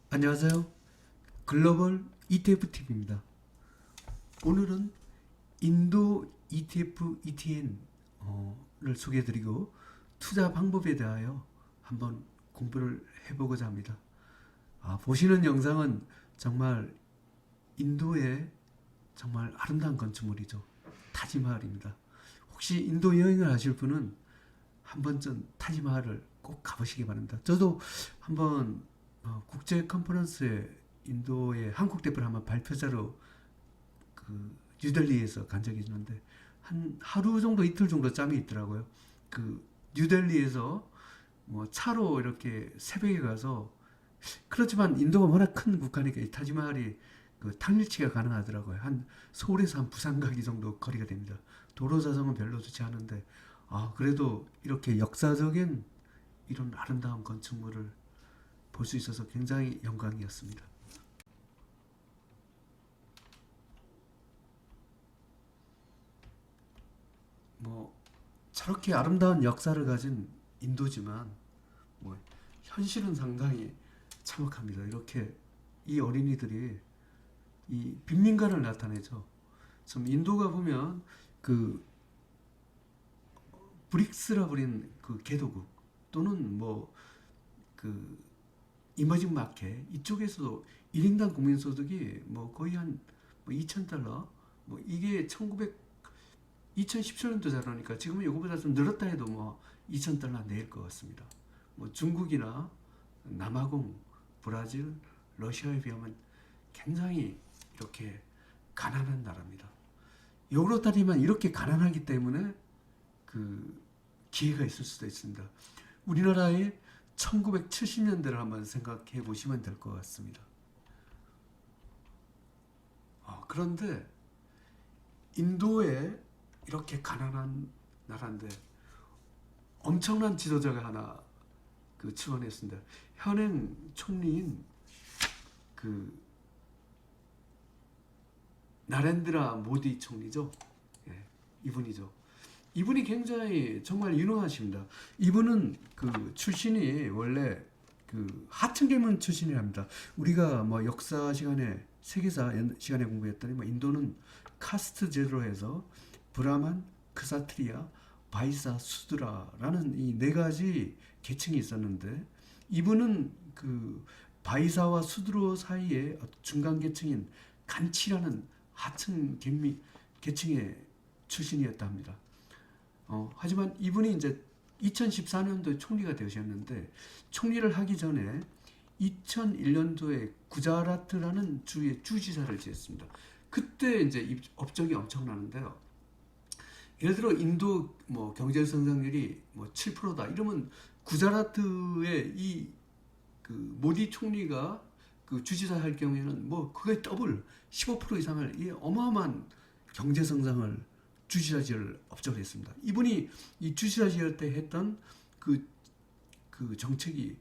안녕하세요. 글로벌 ETF TV입니다. 오늘은 인도 ETF ETN을 소개해드리고 투자 방법에 대하여 한번 공부를 해보고자 합니다. 보시는 영상은 정말 인도의 정말 아름다운 건축물이죠. 타지마할입니다. 혹시 인도 여행을 하실 분은 한 번쯤 타지마할을 꼭 가보시기 바랍니다. 저도 한번 국제 컨퍼런스에 인도의 한국 대표를 한번 발표자로 그 뉴델리에서 간 적이 있는데 한 하루 정도 이틀 정도 짬이 있더라고요. 그 뉴델리에서 뭐 차로 이렇게 새벽에 가서 그렇지만 인도가 워낙 큰 국가니까 이 타지마할이 그 당일치기가 가능하더라고요. 한 서울에서 한 부산 가기 정도 거리가 됩니다. 도로 자정은 별로 좋지 않은데 그래도 이렇게 역사적인 이런 아름다운 건축물을 볼 수 있어서 굉장히 영광이었습니다. 뭐 저렇게 아름다운 역사를 가진 인도지만 뭐 현실은 상당히 참혹합니다. 이렇게 이 어린이들이 이 빈민가를 나타내죠. 좀 인도가 보면 그 브릭스라 불린 그 개도국 또는 뭐 그 이머징 마켓 이쪽에서도 1인당 국민소득이 뭐 거의 한 뭐 2,000달러 뭐 이게 2017년도 자료니까 지금은 이거보다 좀 늘었다 해도 뭐 2,000달러 내일 것 같습니다. 뭐 중국이나 남아공, 브라질, 러시아에 비하면 굉장히 이렇게 가난한 나라입니다. 역으로 따지면 이렇게 가난하기 때문에 그 기회가 있을 수도 있습니다. 우리나라의 1970년대를 한번 생각해 보시면 될 것 같습니다. 그런데 인도에 이렇게 가난한 나라인데 엄청난 지도자가 하나 그 출연했습니다. 현행 총리인 그 나렌드라 모디 총리죠. 예, 이분이죠. 이분이 굉장히 정말 유능하십니다. 이분은 그 출신이 원래 그 하층계문 출신이랍니다. 우리가 뭐 역사 시간에 세계사 시간에 공부했더니 뭐 인도는 카스트 제도로 해서 브라만, 크사트리아, 바이사, 수드라라는 이 네 가지 계층이 있었는데 이분은 그 바이사와 수드로 사이의 중간 계층인 간치라는 하층 계층의 출신이었다 합니다. 하지만 이분이 이제 2014년도에 총리가 되셨는데 총리를 하기 전에 2001년도에 구자라트라는 주의 주지사를 지냈습니다. 그때 이제 업적이 엄청나는데요. 예를 들어 인도 뭐 경제 성장률이 뭐 7%다 이러면 구자라트의 이 그 모디 총리가 그 주지사 할 경우에는 뭐 그게 더블 15% 이상을 이 어마어마한 경제 성장을 주지사직을 업적을 했습니다. 이분이 이 주지사직 때 했던 그 정책이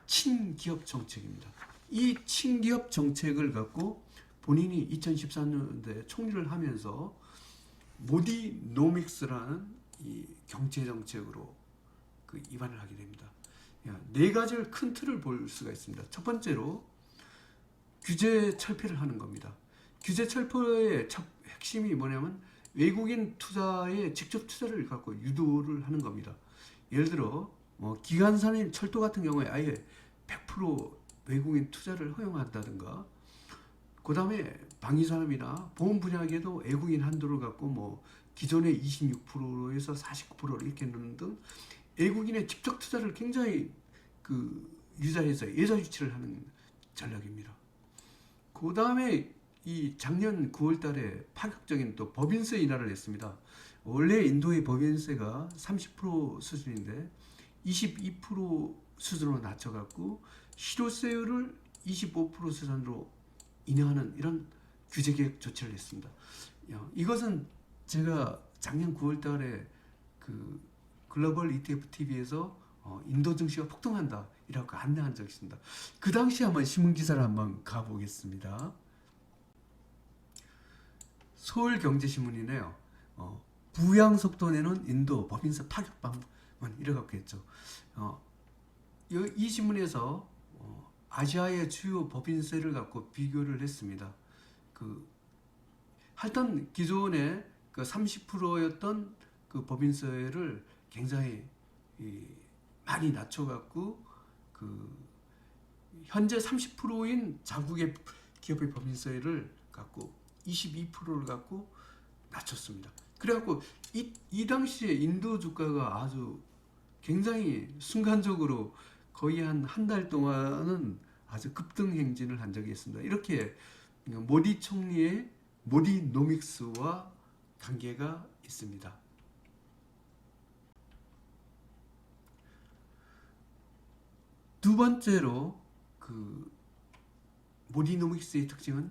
친기업 정책입니다. 이 친기업 정책을 갖고 본인이 2014년도에 총리를 하면서 모디노믹스라는 이 경제 정책으로 그 입안을 하게 됩니다. 네 가지를 큰 틀을 볼 수가 있습니다. 첫 번째로 규제 철폐를 하는 겁니다. 규제 철폐의 첫 핵심이 뭐냐면 외국인 투자에 직접 투자를 갖고 유도를 하는 겁니다. 예를 들어 뭐 기관사인 철도 같은 경우에 아예 100% 외국인 투자를 허용한다든가 그 다음에 방위산업이나 보험 분야에도 외국인 한도를 갖고 뭐 기존의 26%에서 49%를 이렇게 넣는 등 외국인의 직접 투자를 굉장히 그 유자해서 예자 유치를 하는 전략입니다. 그 다음에 이 작년 9월 달에 파격적인 또 법인세 인하를 했습니다. 원래 인도의 법인세가 30% 수준인데 22% 수준으로 낮춰갖고 실효세율을 25% 수준으로 인하하는 이런 규제개혁 조치를 했습니다. 이것은 제가 작년 9월 달에 그 글로벌 ETF TV에서 인도 증시가 폭등한다 이라고 안내한 적이 있습니다. 그 당시 한번 신문기사를 한번 가보겠습니다. 서울경제신문이네요. 부양속도 내는 인도 법인세 파격방문 이래갖고 했죠. 이 신문에서 아시아의 주요 법인세를 갖고 비교를 했습니다. 그 하여튼 기존에 그 30%였던 그 법인세를 굉장히 많이 낮춰갖고 그 현재 30%인 자국의 기업의 법인세를 갖고 22%를 갖고 낮췄습니다. 그래갖고 이 당시에 인도 주가가 아주 굉장히 순간적으로 거의 한 달 동안은 아주 급등 행진을 한 적이 있습니다. 이렇게 모디 총리의 모디노믹스와 관계가 있습니다. 두 번째로 그 모디노믹스의 특징은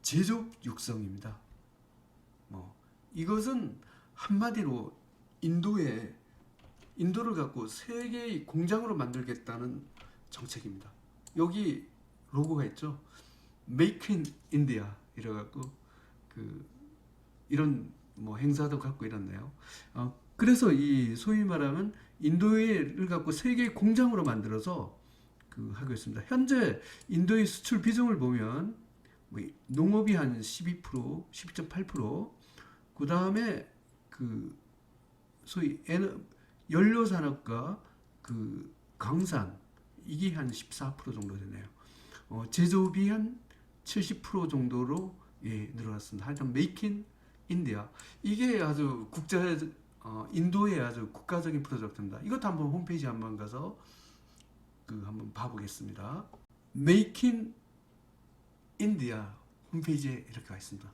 제조업 육성입니다. 이것은 한마디로 인도를 갖고 세계의 공장으로 만들겠다는 정책입니다. 여기 로고가 있죠. Make in India 이래갖고 이런 행사도 갖고 이렇네요. 그래서 이 소위 말하면 인도를 갖고 세계의 공장으로 만들어서 하고 있습니다. 현재 인도의 수출 비중을 보면 농업이 한 12%, 12.8%, 그 다음에 소위 연료 산업과 광산 이게 한 14% 정도 되네요. 제조업이 한 70% 정도로 늘어났습니다. 하여튼 메이크 인 인디아 이게 아주 인도의 아주 국가적인 프로젝트입니다. 이것도 한번 홈페이지 한번 가서 한번 봐보겠습니다. 메이크 인 인디아 홈페이지에 이렇게 가 있습니다.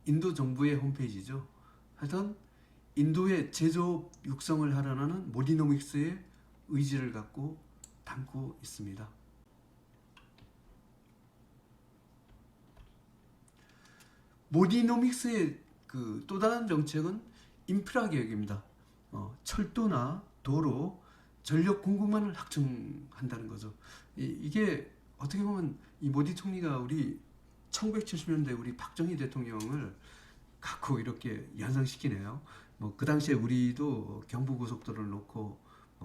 인도 정부의 홈페이지죠. 하여튼 인도의 제조업 육성을 하려는 모디노믹스의 의지를 갖고 담고 있습니다. 모디노믹스의 또 다른 정책은 인프라 개혁입니다. 철도나 도로, 전력 공급망을 확충한다는 거죠. 이게 어떻게 보면 이 모디 총리가 우리 1970년대 우리 박정희 대통령을 갖고 이렇게 연상시키네요. 그 당시에 우리도 경부고속도로를 놓고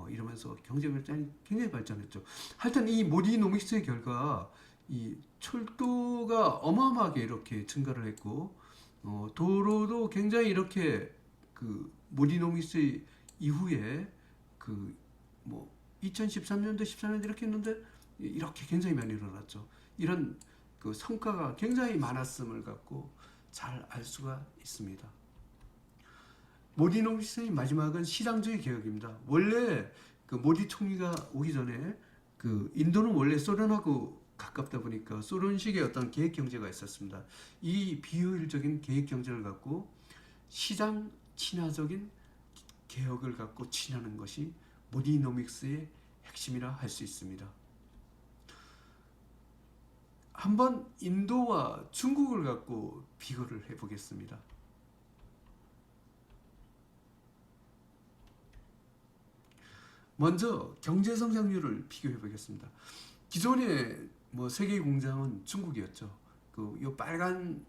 이러면서 경제 발전이 굉장히 발전했죠. 하여튼 이 모디노믹스의 결과 이 철도가 어마어마하게 이렇게 증가를 했고 도로도 굉장히 이렇게 모디노믹스 이후에 2013년도 14년도 이렇게 했는데 이렇게 굉장히 많이 일어났죠. 이런 성과가 굉장히 많았음을 갖고 잘 알 수가 있습니다. 모디노믹스의 마지막은 시장주의 개혁입니다. 원래 모디 총리가 오기 전에 인도는 원래 소련하고 가깝다 보니까 소련식의 어떤 계획 경제가 있었습니다. 이 비효율적인 계획 경제를 갖고 시장 친화적인 개혁을 갖고 친하는 것이 모디노믹스의 핵심이라 할 수 있습니다. 한번 인도와 중국을 갖고 비교를 해보겠습니다. 먼저 경제 성장률을 비교해 보겠습니다. 기존의 세계 공장은 중국이었죠. 요 빨간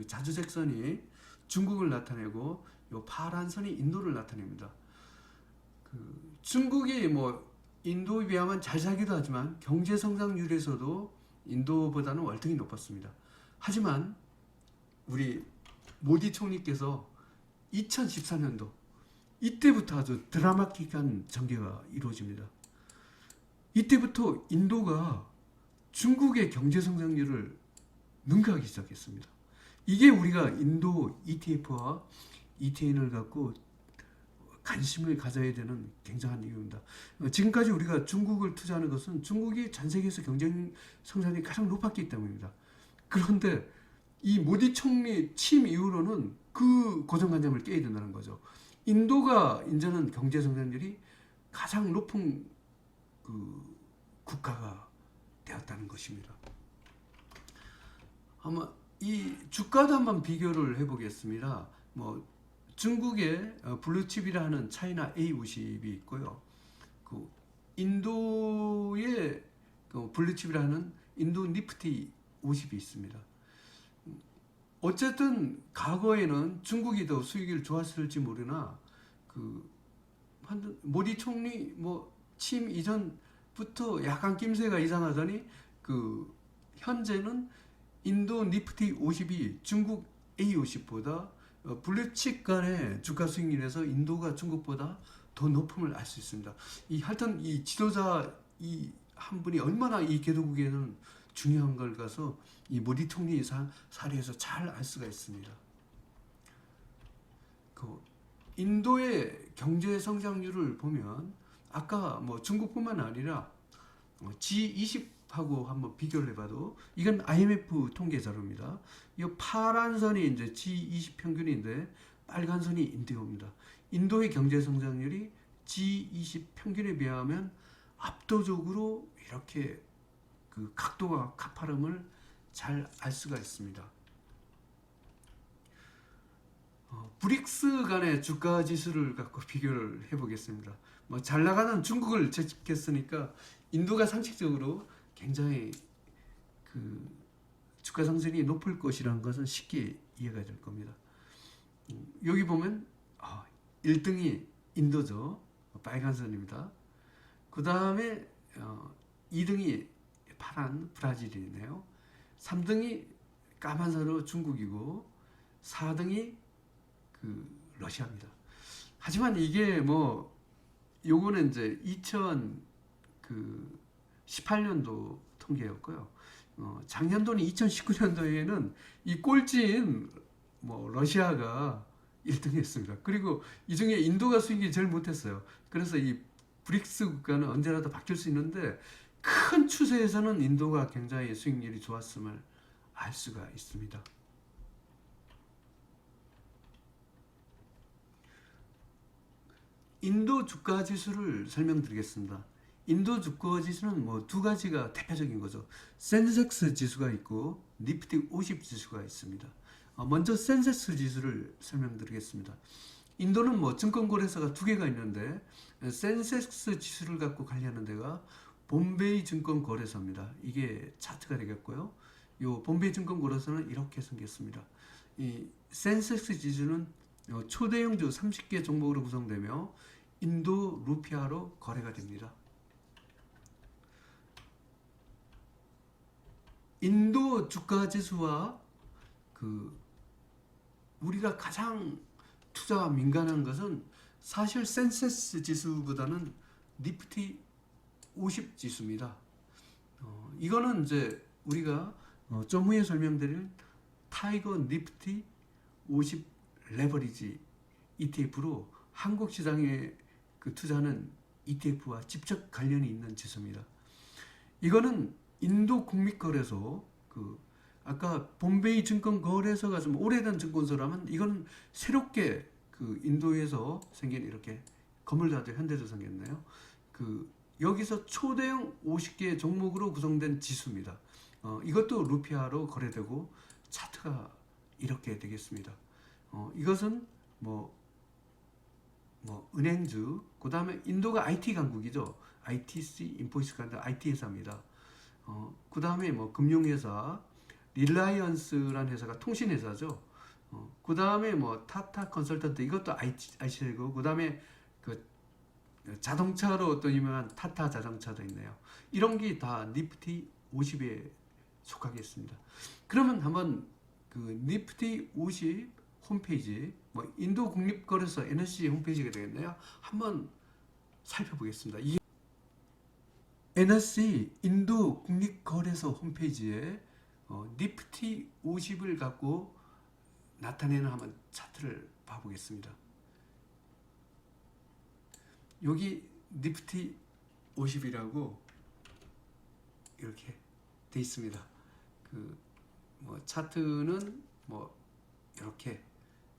자주색 선이 중국을 나타내고 요 파란 선이 인도를 나타냅니다. 중국이 인도에 비하면 잘 살기도 하지만 경제 성장률에서도 인도보다는 월등히 높았습니다. 하지만 우리 모디 총리께서 2014년도 이때부터 아주 드라마틱한 전개가 이루어집니다. 이때부터 인도가 중국의 경제 성장률을 능가하기 시작했습니다. 이게 우리가 인도 ETF와 ETN을 갖고 관심을 가져야 되는 굉장한 이유입니다. 지금까지 우리가 중국을 투자하는 것은 중국이 전 세계에서 경제 성장이 가장 높았기 때문입니다. 그런데 이 모디 총리 취임 이후로는 그 고정관념을 깨야 된다는 거죠. 인도가 이제는 경제 성장률이 가장 높은 국가가 되었다는 것입니다. 아마 이 주가도 한번 비교를 해보겠습니다. 중국의 블루칩이라 하는 차이나 A50이 있고요. 인도의 블루칩이라 하는 인도 니프티 50이 있습니다. 어쨌든 과거에는 중국이 더 수익을 좋았을지 모르나 모디 총리 취임 이전 부터 약간 낌새가 이상하더니 그 현재는 인도 니프티 50이 중국 A50보다 블루칩 간의 주가 수익률에서 인도가 중국보다 더 높음을 알 수 있습니다. 하여튼 이 지도자 이 한 분이 얼마나 이 개도국에는 중요한 걸 가서 이 모디 총리 사례에서 잘 알 수가 있습니다. 그 인도의 경제 성장률을 보면 아까 뭐 중국뿐만 아니라 G20하고 한번 비교를 해봐도 이건 IMF 통계 자료입니다. 이 파란 선이 이제 G20 평균인데 빨간 선이 인도입니다. 인도의 경제 성장률이 G20 평균에 비하면 압도적으로 이렇게 그 각도가 가파름을 잘 알 수가 있습니다. 브릭스 간의 주가 지수를 갖고 비교를 해보겠습니다. 뭐 잘 나가는 중국을 제쳤으니까 인도가 상식적으로 굉장히 그 주가 상승이 높을 것이라는 것은 쉽게 이해가 될 겁니다. 여기 보면 1등이 인도죠. 빨간 선입니다. 그 다음에 2등이 파란 브라질이네요. 3등이 까만 선으로 중국이고 4등이 그 러시아입니다. 하지만 이게 뭐 요거는 이제 2018년도 통계였고요. 작년도는 2019년도에는 이 꼴찌인 뭐 러시아가 1등했습니다. 그리고 이 중에 인도가 수익이 제일 못했어요. 그래서 이 브릭스 국가는 언제라도 바뀔 수 있는데 큰 추세에서는 인도가 굉장히 수익률이 좋았음을 알 수가 있습니다. 인도 주가 지수를 설명드리겠습니다. 인도 주가 지수는 뭐 두 가지가 대표적인 거죠. 센섹스 지수가 있고 니프티 50 지수가 있습니다. 먼저 센섹스 지수를 설명드리겠습니다. 인도는 뭐 증권거래소가 두 개가 있는데 센섹스 지수를 갖고 관리하는 데가 봄베이 증권거래소입니다. 이게 차트가 되겠고요. 요 봄베이 증권거래소는 이렇게 생겼습니다. 이 센섹스 지수는 초대형주 30개 종목으로 구성되며 인도 루피아로 거래가 됩니다. 인도 주가 지수와 그 우리가 가장 투자가 민감한 것은 사실 센섹스 지수보다는 니프티 50 지수입니다. 이거는 이제 우리가 좀 후에 설명드릴 타이거 니프티 50 레버리지 ETF로 한국 시장에 그 투자하는 ETF와 직접 관련이 있는 지수입니다. 이거는 인도 국립거래소 그 아까 봄베이 증권거래소가 좀 오래된 증권소라면 이건 새롭게 그 인도에서 생긴 이렇게 건물다들 현대도 생겼네요. 그 여기서 초대형 50개 종목으로 구성된 지수입니다. 이것도 루피아로 거래되고 차트가 이렇게 되겠습니다. 이것은 뭐 은행주, 그 다음에 인도가 IT 강국이죠. ITC 인포시스가 IT 회사입니다. 그 다음에 뭐 금융회사, 릴라이언스라는 회사가 통신회사죠. 그 다음에 뭐 타타 컨설턴트 이것도 IT고, 그 다음에 그 자동차로 또 유명한 타타 자동차도 있네요. 이런 게 다 니프티 50에 속하겠습니다. 그러면 한번 그 니프티 50 홈페이지, 뭐 인도 국립거래소 NSE 홈페이지가 되겠네요. 한번 살펴보겠습니다. 이 NSE 인도 국립거래소 홈페이지에 니프티 50을 갖고 나타내는 한번 차트를 봐보겠습니다. 여기 니프티 50이라고 이렇게 돼 있습니다. 그 뭐 차트는 뭐 이렇게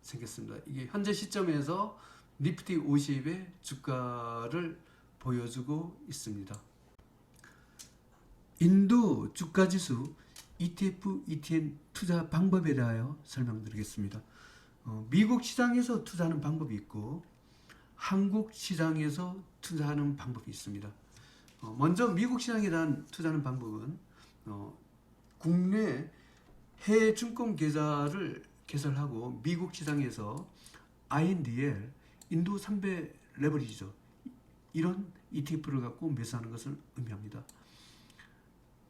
생겼습니다. 이게 현재 시점에서 니프티 50의 주가를 보여주고 있습니다. 인도 주가지수 ETF, ETN 투자 방법에 대하여 설명드리겠습니다. 미국 시장에서 투자하는 방법이 있고 한국 시장에서 투자하는 방법이 있습니다. 먼저 미국 시장에 대한 투자하는 방법은 국내 해외 증권 계좌를 개설하고 미국 시장에서 INDL 인도 3배 레버리지죠. 이런 ETF를 갖고 매수하는 것을 의미합니다.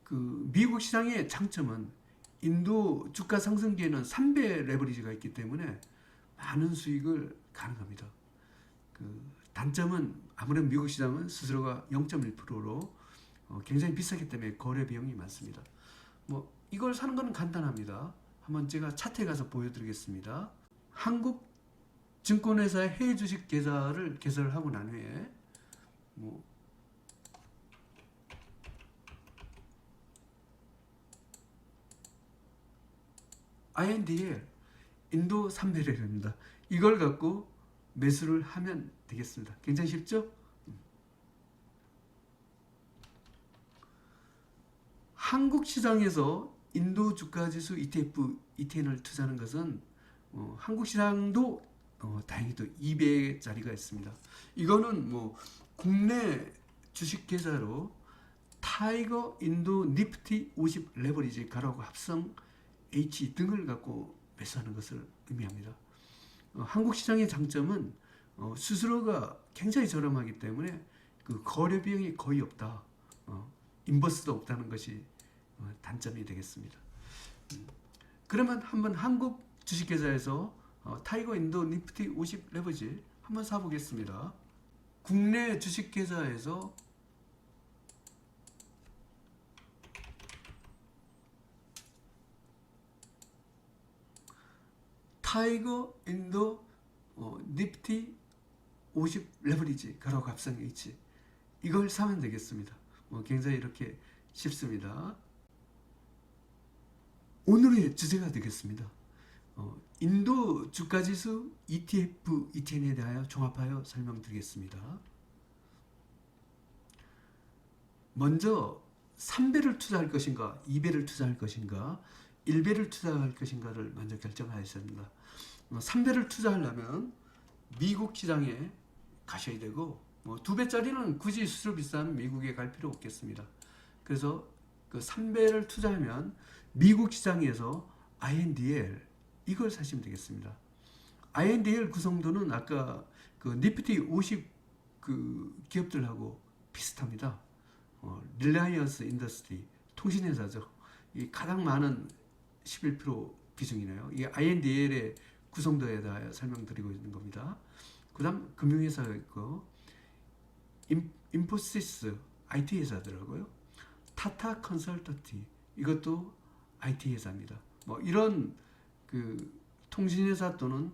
그 미국 시장의 장점은 인도 주가 상승기에는 3배 레버리지가 있기 때문에 많은 수익을 가능합니다. 그 단점은 아무래도 미국 시장은 스스로가 0.1%로 굉장히 비싸기 때문에 거래 비용이 많습니다. 뭐 이걸 사는 건 간단합니다. 한번 제가 차트에 가서 보여드리겠습니다. 한국 증권회사의 해외 주식 계좌를 개설하고 난 후에 뭐 INDL 인도 3배럴입니다. 이걸 갖고 매수를 하면 되겠습니다. 굉장히 쉽죠? 한국 시장에서 인도 주가지수 ETF, ETN을 투자하는 것은 한국 시장도 다행히도 2배짜리가 있습니다. 이거는 뭐 국내 주식 계좌로 타이거 인도 니프티 50 레버리지 가로하고 합성 H 등을 갖고 매수하는 것을 의미합니다. 한국 시장의 장점은 수수료가 굉장히 저렴하기 때문에 그 거래 비용이 거의 없다. 인버스도 없다는 것이 단점이 되겠습니다. 그러면 한번 한국 주식계좌에서 타이거 인도 니프티 50 레버리지 한번 사보겠습니다. 국내 주식계좌에서 타이거 인도 니프티 50 레버리지 가로 합성 H 이걸 사면 되겠습니다. 굉장히 이렇게 쉽습니다. 오늘의 주제가 되겠습니다. 인도 주가지수 ETF, ETN에 대하여 종합하여 설명드리겠습니다. 먼저 3배를 투자할 것인가, 2배를 투자할 것인가, 1배를 투자할 것인가를 먼저 결정하셔야 합니다. 3배를 투자하려면 미국 시장에 가셔야 되고 2배짜리는 굳이 수수료 비싼 미국에 갈 필요 없겠습니다. 그래서 그 3배를 투자하면 미국 시장에서 INDL 이걸 사시면 되겠습니다. INDL 구성도는 아까 그 니프티 50 그 기업들하고 비슷합니다. 릴라이언스 인더스트리 통신회사죠. 이 가장 많은 11% 비중이네요. 이게 INDL의 구성도에 대하여 설명드리고 있는 겁니다. 그 다음 금융회사가 있고 인포시스 IT 회사더라고요. 타타 컨설턴티 이것도 IT 회사입니다. 이런 그 통신회사 또는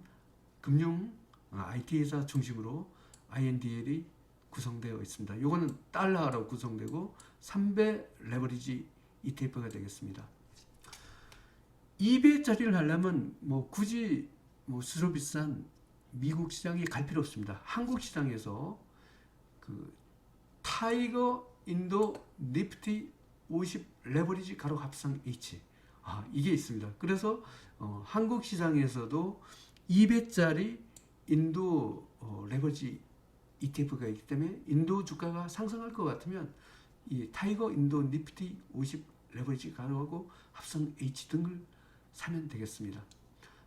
금융 IT 회사 중심으로 INDL이 구성되어 있습니다. 이거는 달러로 구성되고 3배 레버리지 ETF가 되겠습니다. 2배짜리를 하려면 굳이 수수료 비싼 미국 시장에 갈 필요 없습니다. 한국 시장에서 그 타이거 인도 니프티 50 레버리지 가로 합성 H 이게 있습니다. 그래서 한국 시장에서도 2배짜리 인도 레버리지 ETF가 있기 때문에 인도 주가가 상승할 것 같으면 이 타이거 인도 니프티 50 레버리지 가로하고 합성 H 등을 사면 되겠습니다.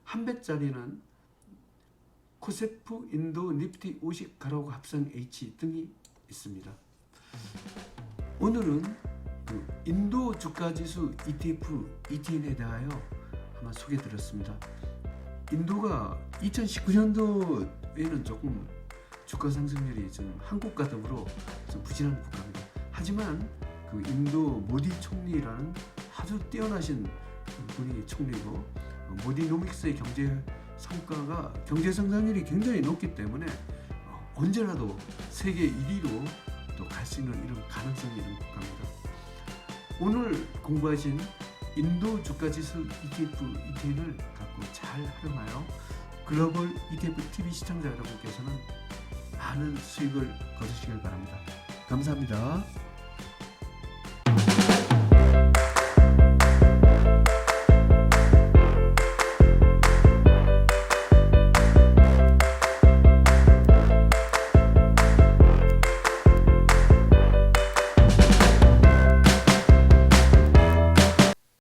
한 배짜리는 코세프 인도 니프티 50 가로하고 합성 H 등이 있습니다. 오늘은 그 인도 주가지수 ETF, ETN에 대하여 한번 소개드렸습니다. 인도가 2019년도에는 조금 주가 상승률이 좀 한국과 더불어 좀 부진한 국가입니다. 하지만 그 인도 모디 총리라는 아주 뛰어나신 분이 총리고 모디노믹스의 경제 성과가 경제 성장률이 굉장히 높기 때문에 언제라도 세계 1위로 또 갈 수 있는 이런 가능성이 있는 국가입니다. 오늘 공부하신 인도 주가지수 ETF, ETN을 갖고 잘 활용하여 글로벌 ETF TV 시청자 여러분께서는 많은 수익을 거두시길 바랍니다. 감사합니다.